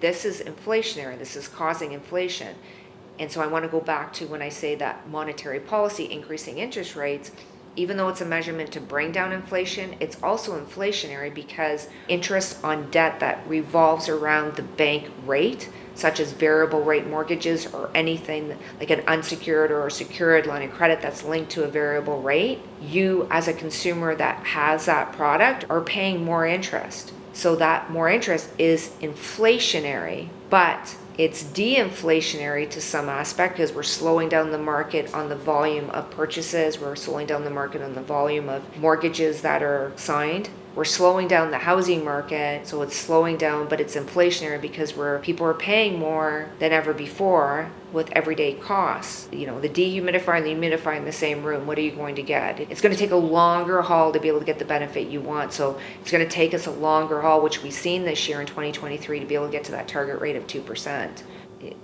this is inflationary, this is causing inflation. And so I want to go back to when I say that monetary policy, increasing interest rates, even though it's a measurement to bring down inflation, it's also inflationary because interest on debt that revolves around the bank rate, such as variable rate mortgages or anything like an unsecured or a secured line of credit that's linked to a variable rate, you as a consumer that has that product are paying more interest. So that more interest is inflationary, but it's de-inflationary to some aspect because we're slowing down the market on the volume of purchases. We're slowing down the market on the volume of mortgages that are signed. We're slowing down the housing market, so it's slowing down, but it's inflationary because people are paying more than ever before with everyday costs. The dehumidifier and the humidifier in the same room, what are you going to get? It's going to take a longer haul to be able to get the benefit you want. So it's going to take us a longer haul, which we've seen this year in 2023, to be able to get to that target rate of 2%.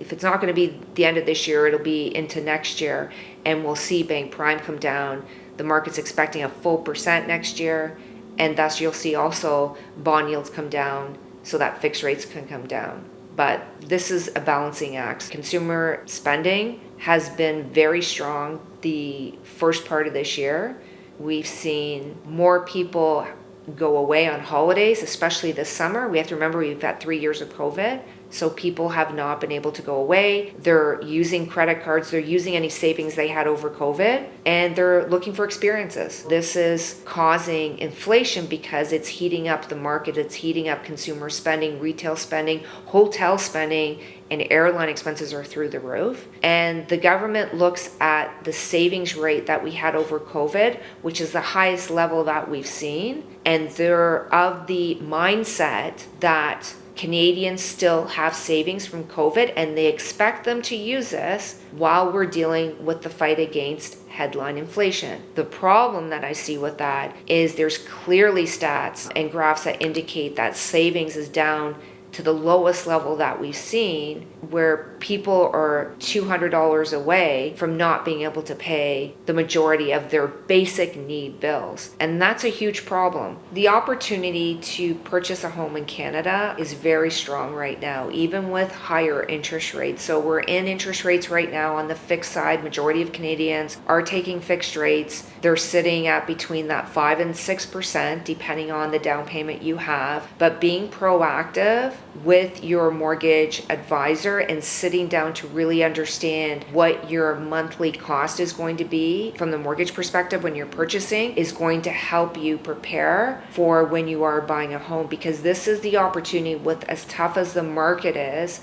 If it's not going to be the end of this year, it'll be into next year, and we'll see bank prime come down. The market's expecting a full percent next year, and thus you'll see also bond yields come down so that fixed rates can come down. But this is a balancing act. Consumer spending has been very strong the first part of this year. We've seen more people go away on holidays, especially this summer. We have to remember we've had 3 years of COVID. So people have not been able to go away. They're using credit cards. They're using any savings they had over COVID, and they're looking for experiences. This is causing inflation because it's heating up the market. It's heating up consumer spending, retail spending, hotel spending, and airline expenses are through the roof. And the government looks at the savings rate that we had over COVID, which is the highest level that we've seen. And they're of the mindset that Canadians still have savings from COVID, and they expect them to use this while we're dealing with the fight against headline inflation. The problem that I see with that is there's clearly stats and graphs that indicate that savings is down to the lowest level that we've seen, where people are $200 away from not being able to pay the majority of their basic need bills. And that's a huge problem. The opportunity to purchase a home in Canada is very strong right now, even with higher interest rates. So we're in interest rates right now on the fixed side. Majority of Canadians are taking fixed rates. They're sitting at between that 5 and 6%, depending on the down payment you have. But being proactive with your mortgage advisor and sitting down to really understand what your monthly cost is going to be from the mortgage perspective when you're purchasing is going to help you prepare for when you are buying a home, because this is the opportunity. With as tough as the market is,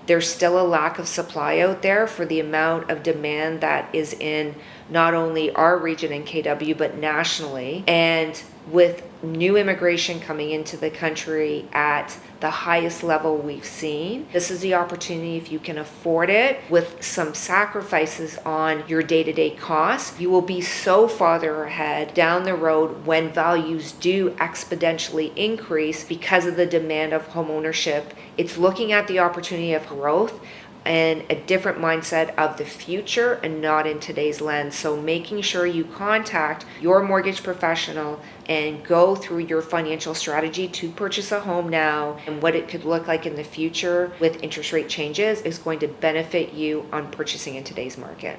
there's still a lack of supply out there for the amount of demand that is in not only our region in KW, but nationally. And with new immigration coming into the country at the highest level we've seen, this is the opportunity. If you can afford it with some sacrifices on your day-to-day costs, you will be so farther ahead down the road when values do exponentially increase because of the demand of home ownership. It's looking at the opportunity of growth and a different mindset of the future and not in today's lens. So making sure you contact your mortgage professional and go through your financial strategy to purchase a home now and what it could look like in the future with interest rate changes is going to benefit you on purchasing in today's market.